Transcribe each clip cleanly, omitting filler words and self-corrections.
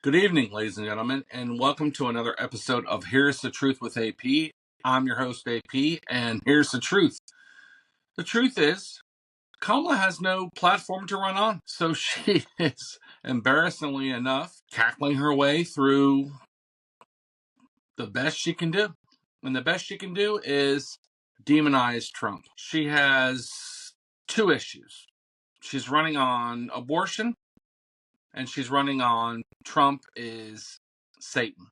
Good evening, ladies and gentlemen, and welcome to another episode of Here's the Truth with AP. I'm your host, AP, and here's the truth. The truth is, Kamala has no platform to run on, so she is, embarrassingly enough, cackling her way through the best she can do. And the best she can do is demonize Trump. She has two issues. She's running on abortion, and she's running on Trump is Satan.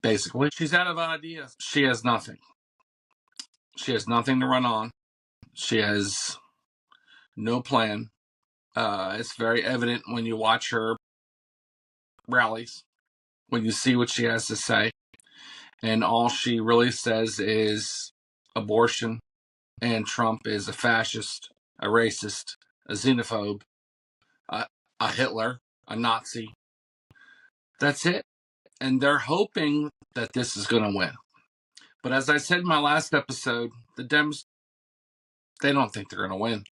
Basically, she's out of ideas. She has nothing. She has nothing to run on. She has no plan. It's very evident when you watch her rallies, when you see what she has to say. And all she really says is abortion, and Trump is a fascist, a racist, a xenophobe, a Hitler, a Nazi. That's it. And they're hoping that this is going to win. But as I said in my last episode, the Dems, they don't think they're going to win.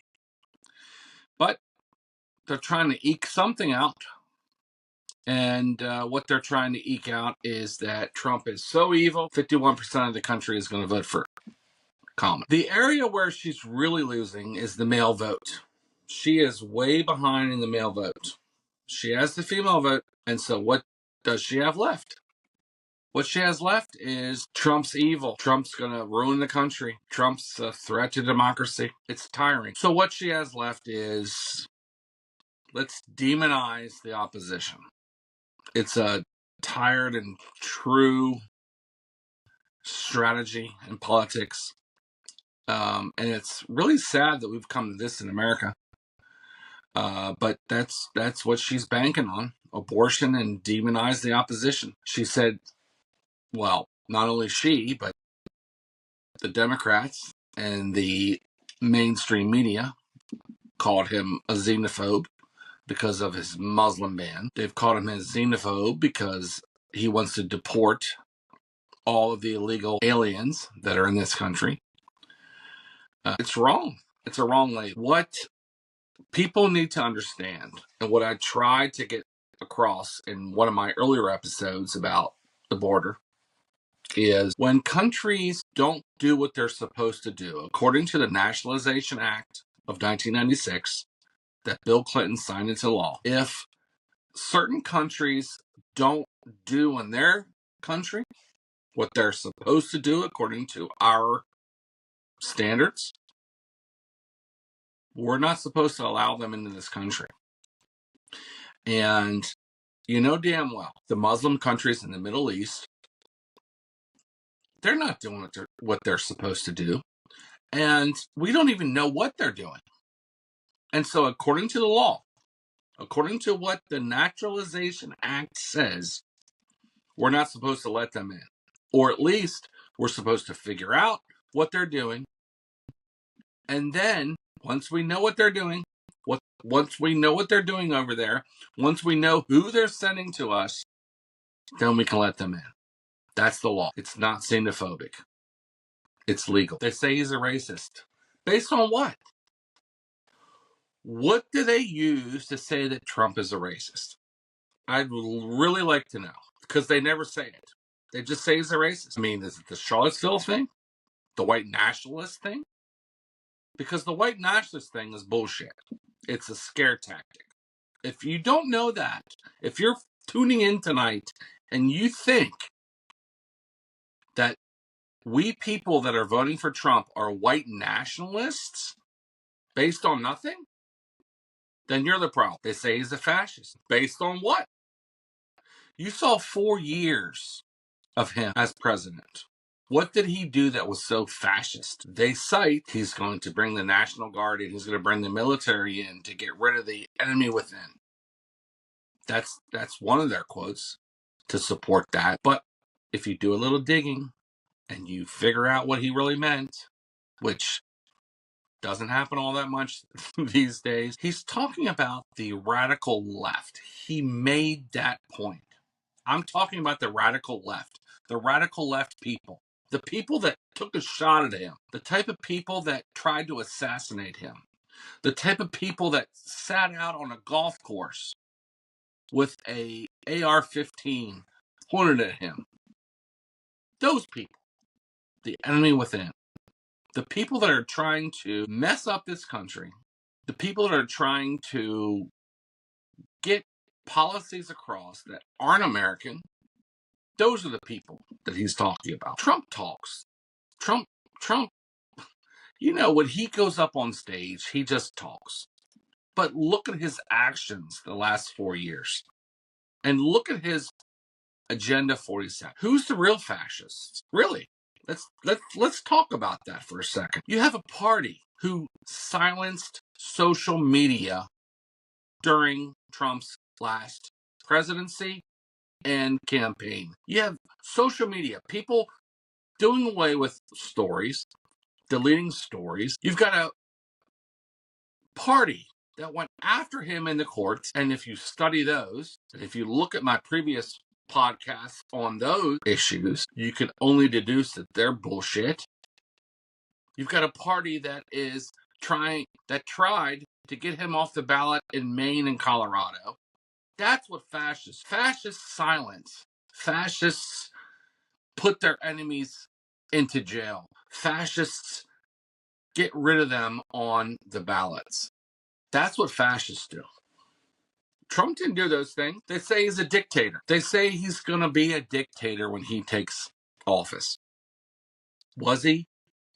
But they're trying to eke something out. And what they're trying to eke out is that Trump is so evil, 51% of the country is going to vote for Kamala. The area where she's really losing is the male vote. She is way behind in the male vote. She has the female vote. And so what does she have left? What she has left is Trump's evil. Trump's going to ruin the country. Trump's a threat to democracy. It's tiring. So what she has left is, let's demonize the opposition. It's a tired and true strategy in politics. And it's really sad that we've come to this in America. But that's what she's banking on. Abortion and demonize the opposition. She said, well, not only she, but the Democrats and the mainstream media called him a xenophobe because of his Muslim ban. They've called him a xenophobe because he wants to deport all of the illegal aliens that are in this country. It's wrong. It's a wrong label. What people need to understand, and what I tried to get across in one of my earlier episodes about the border, is when countries don't do what they're supposed to do, according to the Nationalization Act of 1996 that Bill Clinton signed into law, if certain countries don't do in their country what they're supposed to do according to our standards, we're not supposed to allow them into this country. And you know damn well, the Muslim countries in the Middle East, they're not doing what they're supposed to do. And we don't even know what they're doing. And so according to the law, according to what the Naturalization Act says, we're not supposed to let them in. Or at least we're supposed to figure out what they're doing. And then once we know what they're doing, once we know what they're doing over there, once we know who they're sending to us, then we can let them in. That's the law. It's not xenophobic. It's legal. They say he's a racist. Based on what? What do they use to say that Trump is a racist? I'd really like to know, because they never say it. They just say he's a racist. I mean, is it the Charlottesville thing? The white nationalist thing? Because the white nationalist thing is bullshit. It's a scare tactic. If you don't know that, if you're tuning in tonight and you think that we people that are voting for Trump are white nationalists based on nothing, then you're the problem. They say he's a fascist. Based on what? You saw 4 years of him as president. What did he do that was so fascist? They cite he's going to bring the National Guard in, he's going to bring the military in to get rid of the enemy within. That's one of their quotes to support that. But if you do a little digging and you figure out what he really meant, which doesn't happen all that much these days, he's talking about the radical left. He made that point. I'm talking about the radical left people. The people that took a shot at him, the type of people that tried to assassinate him, the type of people that sat out on a golf course with a AR-15 pointed at him. Those people, the enemy within, the people that are trying to mess up this country, the people that are trying to get policies across that aren't American, those are the people that he's talking about. Trump talks. Trump, when he goes up on stage, he just talks. But look at his actions the last 4 years. And look at his Agenda 47. Who's the real fascists? Really? Let's talk about that for a second. You have a party who silenced social media during Trump's last presidency and campaign. You have social media, people doing away with stories, deleting stories. You've got a party that went after him in the courts. And if you study those, and if you look at my previous podcasts on those issues, you can only deduce that they're bullshit. You've got a party that tried to get him off the ballot in Maine and Colorado. That's what fascists silence. Fascists put their enemies into jail. Fascists get rid of them on the ballots. That's what fascists do. Trump didn't do those things. They say he's a dictator. They say he's going to be a dictator when he takes office. Was he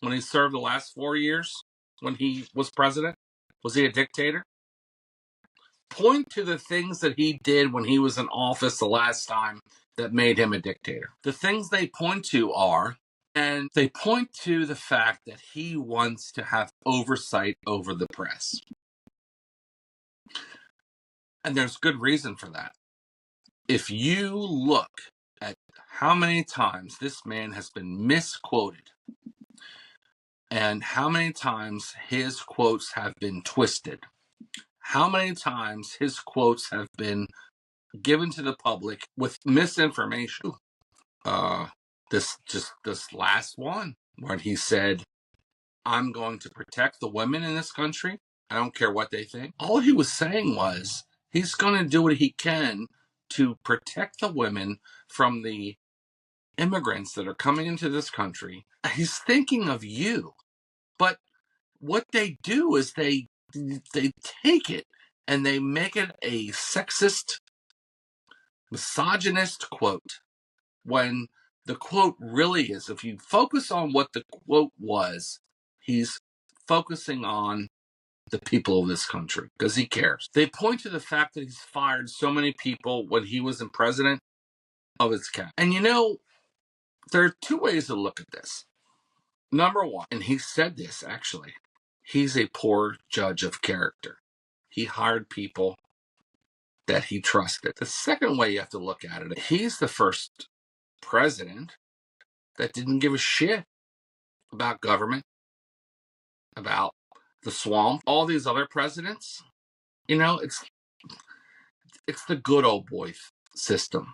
when he served the last 4 years when he was president? Was he a dictator? Point to the things that he did when he was in office the last time that made him a dictator. The things they point to they point to the fact that he wants to have oversight over the press. And there's good reason for that. If you look at how many times this man has been misquoted and how many times his quotes have been twisted, how many times his quotes have been given to the public with misinformation. This last one, when he said, I'm going to protect the women in this country. I don't care what they think. All he was saying was he's going to do what he can to protect the women from the immigrants that are coming into this country. He's thinking of you. But what they do is they take it and they make it a sexist, misogynist quote, when the quote really is, if you focus on what the quote was, he's focusing on the people of this country because he cares. They point to the fact that he's fired so many people when he was in president of his cabinet. And there are two ways to look at this. Number one, and he said this actually, he's a poor judge of character. He hired people that he trusted. The second way you have to look at it, he's the first president that didn't give a shit about government, about the swamp. All these other presidents, it's the good old boy system.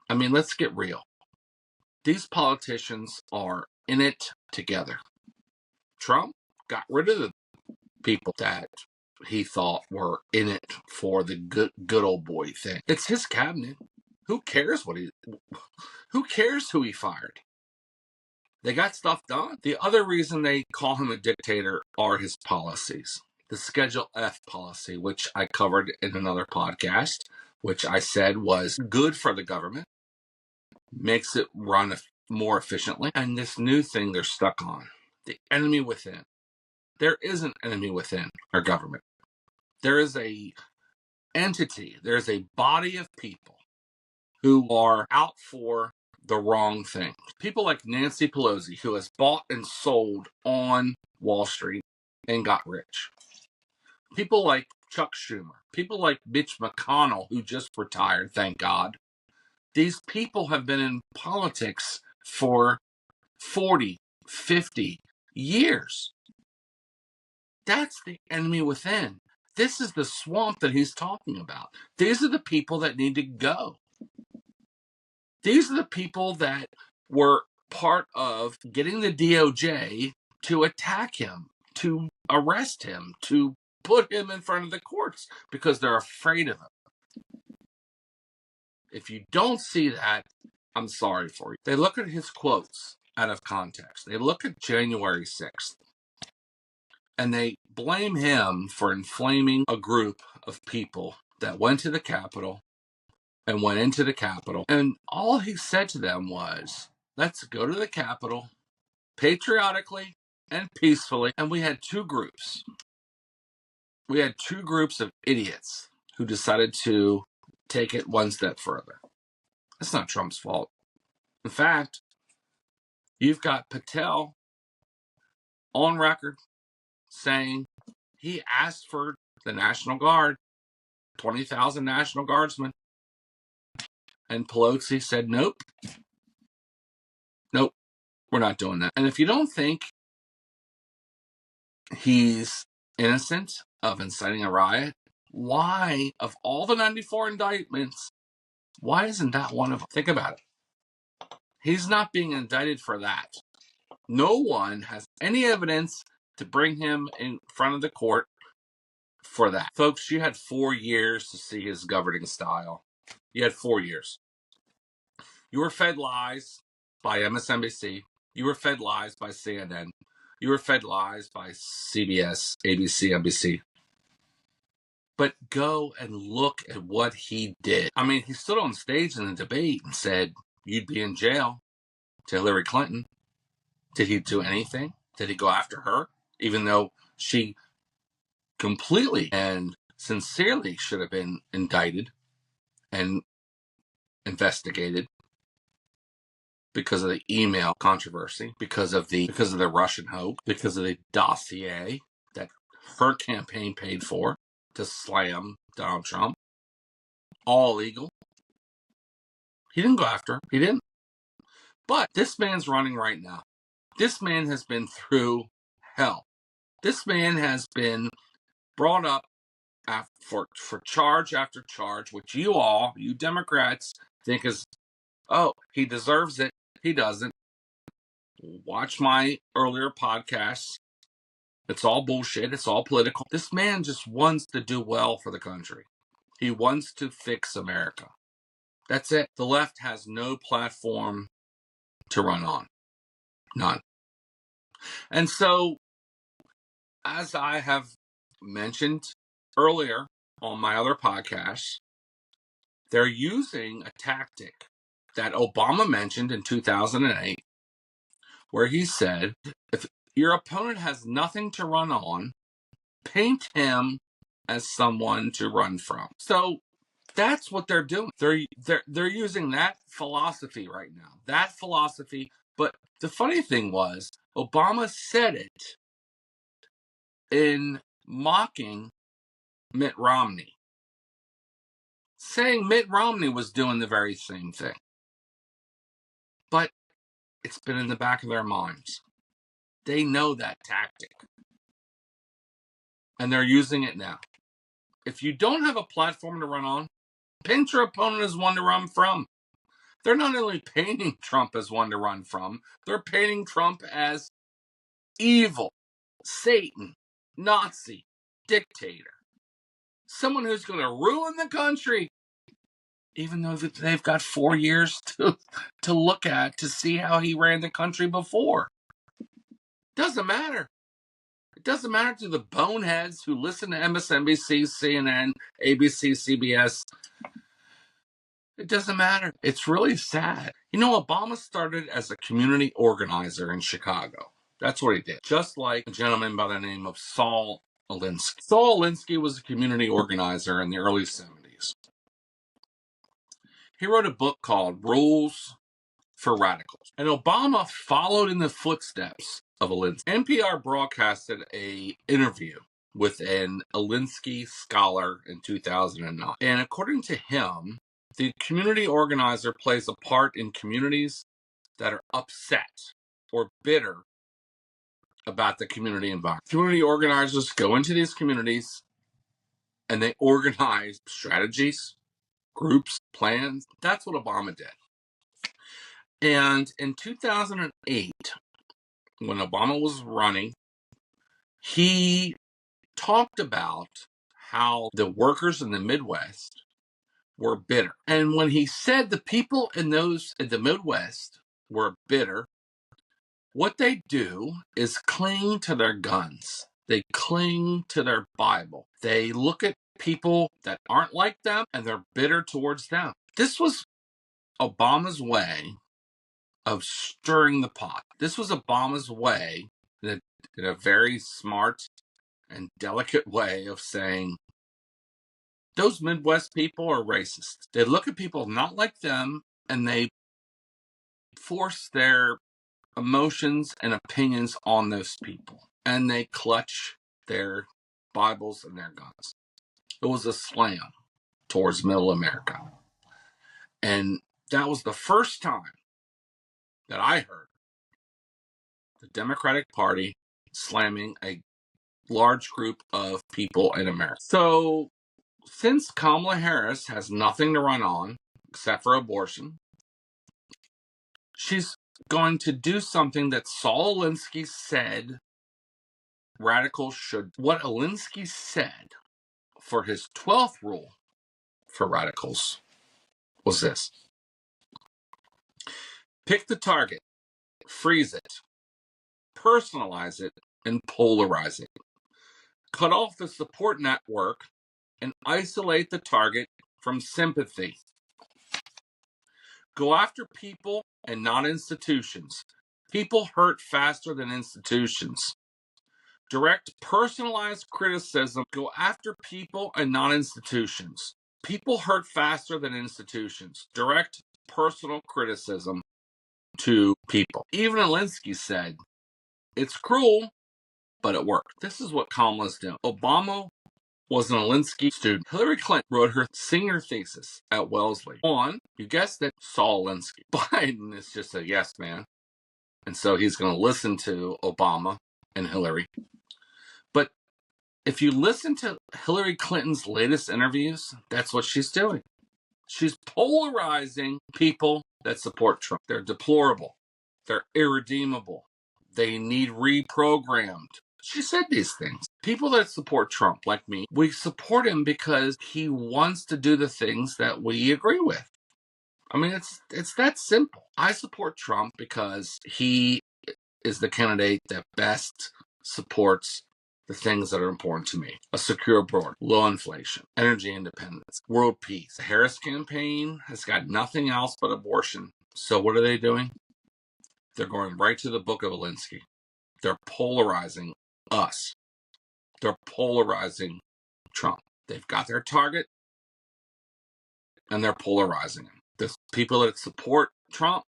I mean, let's get real. These politicians are in it together. Trump got rid of the people that he thought were in it for the good old boy thing. It's his cabinet. Who cares who cares who he fired? They got stuff done. The other reason they call him a dictator are his policies. The Schedule F policy, which I covered in another podcast, which I said was good for the government, makes it run more efficiently. And this new thing they're stuck on, the enemy within. There is an enemy within our government. There is a entity, there's a body of people who are out for the wrong thing. People like Nancy Pelosi, who has bought and sold on Wall Street and got rich. People like Chuck Schumer. People like Mitch McConnell, who just retired, thank God. These people have been in politics for 40, 50 years. That's the enemy within. This is the swamp that he's talking about. These are the people that need to go. These are the people that were part of getting the DOJ to attack him, to arrest him, to put him in front of the courts because they're afraid of him. If you don't see that, I'm sorry for you. They look at his quotes out of context. They look at January 6th, and they blame him for inflaming a group of people that went to the Capitol and went into the Capitol. And all he said to them was, let's go to the Capitol patriotically and peacefully. And we had two groups. We had two groups of idiots who decided to take it one step further. It's not Trump's fault. In fact, you've got Patel on record saying he asked for the National Guard, 20,000 National Guardsmen. And Pelosi said, nope, we're not doing that. And if you don't think he's innocent of inciting a riot, why, of all the 94 indictments, why isn't that one of them? Think about it. He's not being indicted for that. No one has any evidence to bring him in front of the court for that. Folks, you had 4 years to see his governing style. You had 4 years. You were fed lies by MSNBC. You were fed lies by CNN. You were fed lies by CBS, ABC, NBC. But go and look at what he did. I mean, he stood on stage in the debate and said, you'd be in jail, to Hillary Clinton. Did he do anything? Did he go after her? Even though she completely and sincerely should have been indicted and investigated because of the email controversy, because of the Russian hoax, because of the dossier that her campaign paid for to slam Donald Trump. All legal. He didn't go after her. He didn't. But this man's running right now. This man has been through hell. This man has been brought up for charge after charge, which you Democrats, think is, oh, he deserves it. He doesn't. Watch my earlier podcasts. It's all bullshit. It's all political. This man just wants to do well for the country. He wants to fix America. That's it. The left has no platform to run on. None. And so, as I have mentioned earlier on my other podcasts, they're using a tactic that Obama mentioned in 2008, where he said, if your opponent has nothing to run on, paint him as someone to run from. So that's what they're doing. They're using that philosophy right now. That philosophy. But the funny thing was, Obama said it in mocking Mitt Romney, saying Mitt Romney was doing the very same thing. But it's been in the back of their minds. They know that tactic. And they're using it now. If you don't have a platform to run on, paint your opponent as one to run from. They're not only painting Trump as one to run from, they're painting Trump as evil, Satan, Nazi, dictator. Someone who's going to ruin the country, even though they've got 4 years to look at to see how he ran the country before. Doesn't matter. It doesn't matter to the boneheads who listen to MSNBC, CNN, ABC, CBS. It doesn't matter. It's really sad. You know, Obama started as a community organizer in Chicago. That's what he did. Just like a gentleman by the name of Saul Alinsky. Saul Alinsky was a community organizer in the early 70s. He wrote a book called Rules for Radicals. And Obama followed in the footsteps of Alinsky. NPR broadcasted an interview with an Alinsky scholar in 2009. And according to him, the community organizer plays a part in communities that are upset or bitter about the community environment. Community organizers go into these communities and they organize strategies, groups, plans. That's what Obama did. And in 2008, when Obama was running, he talked about how the workers in the Midwest were bitter. And when he said the people in the Midwest were bitter, what they do is cling to their guns. They cling to their Bible. They look at people that aren't like them and they're bitter towards them. This was Obama's way of stirring the pot. This was Obama's way, in a very smart and delicate way of saying, those Midwest people are racist. They look at people not like them and they force their emotions and opinions on those people. And they clutch their Bibles and their guns. It was a slam towards middle America. And that was the first time that I heard the Democratic Party slamming a large group of people in America. So, since Kamala Harris has nothing to run on except for abortion, she's going to do something that Saul Alinsky said radicals should. What Alinsky said for his 12th rule for radicals was this: pick the target, freeze it, personalize it, and polarize it. Cut off the support network and isolate the target from sympathy. Go after people and not institutions. People hurt faster than institutions. Direct personalized criticism. Go after people and not institutions. People hurt faster than institutions. Direct personal criticism to people. Even Alinsky said, it's cruel, but it worked. This is what Kamala's doing. Obama was an Alinsky student. Hillary Clinton wrote her senior thesis at Wellesley on, you guessed it, Saul Alinsky. Biden is just a yes man. And so he's going to listen to Obama and Hillary. But if you listen to Hillary Clinton's latest interviews, that's what she's doing. She's polarizing people that support Trump. They're deplorable. They're irredeemable. They need reprogrammed. She said these things. People that support Trump, like me, we support him because he wants to do the things that we agree with. I mean, it's that simple. I support Trump because he is the candidate that best supports the things that are important to me. A secure border, low inflation, energy independence, world peace. The Harris campaign has got nothing else but abortion. So what are they doing? They're going right to the book of Alinsky. They're polarizing us. They're polarizing Trump. They've got their target, and they're polarizing him. The people that support Trump,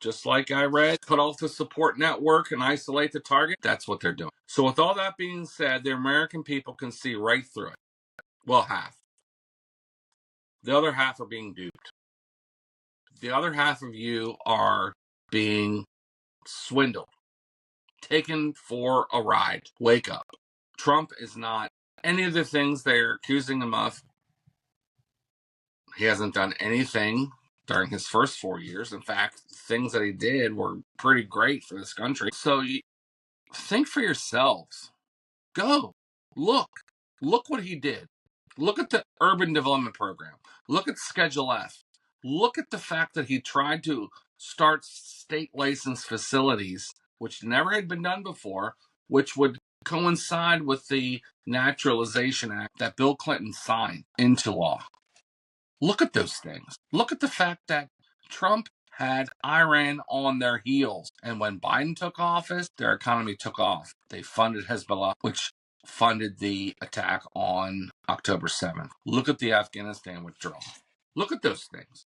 just like I read, cut off the support network and isolate the target. That's what they're doing. So with all that being said, the American people can see right through it. Well, half. The other half are being duped. The other half of you are being swindled, taken for a ride. Wake up. Trump is not any of the things they're accusing him of. He hasn't done anything during his first 4 years. In fact, things that he did were pretty great for this country. So think for yourselves. Go. Look what he did. Look at the urban development program. Look at Schedule F. Look at the fact that he tried to start state licensed facilities, which never had been done before, which would coincide with the Naturalization Act that Bill Clinton signed into law. Look at those things. Look at the fact that Trump had Iran on their heels. And when Biden took office, their economy took off. They funded Hezbollah, which funded the attack on October 7th. Look at the Afghanistan withdrawal. Look at those things.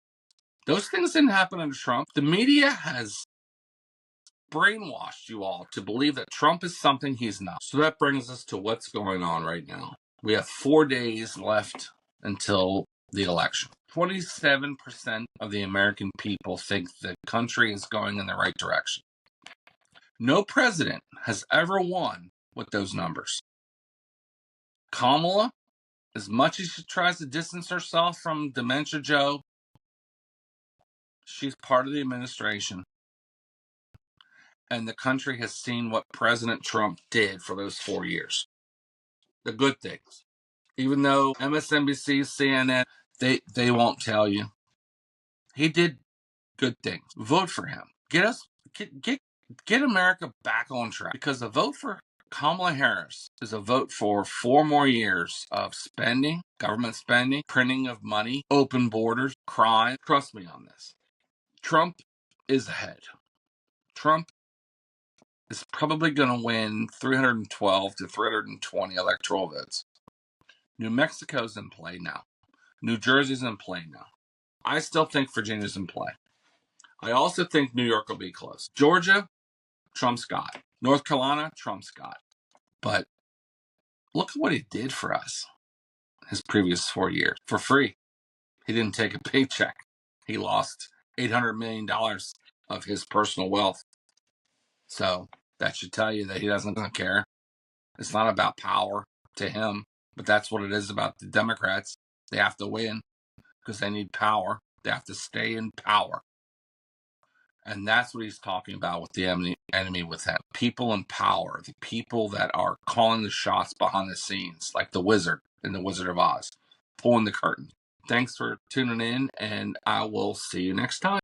Those things didn't happen under Trump. The media has brainwashed you all to believe that Trump is something he's not. So that brings us to what's going on right now. We have 4 days left until the election. 27% of the American people think the country is going in the right direction. No president has ever won with those numbers. Kamala, as much as she tries to distance herself from Dementia Joe, she's part of the administration. And the country has seen what President Trump did for those 4 years. The good things. Even though MSNBC, CNN, They won't tell you. He did good things. Vote for him. Get America back on track, because a vote for Kamala Harris is a vote for 4 more years of spending, government spending, printing of money, open borders, crime. Trust me on this. Trump is ahead. Trump is probably going to win 312 to 320 electoral votes. New Mexico's in play now. New Jersey's in play now. I still think Virginia's in play. I also think New York will be close. Georgia, Trump's got. North Carolina, Trump's got. But look at what he did for us his previous 4 years for free. He didn't take a paycheck. He lost $800 million of his personal wealth. So that should tell you that he doesn't care. It's not about power to him, but that's what it is about the Democrats. They have to win because they need power. They have to stay in power. And that's what he's talking about with the enemy with him. People in power, the people that are calling the shots behind the scenes, like the wizard in The Wizard of Oz, pulling the curtain. Thanks for tuning in, and I will see you next time.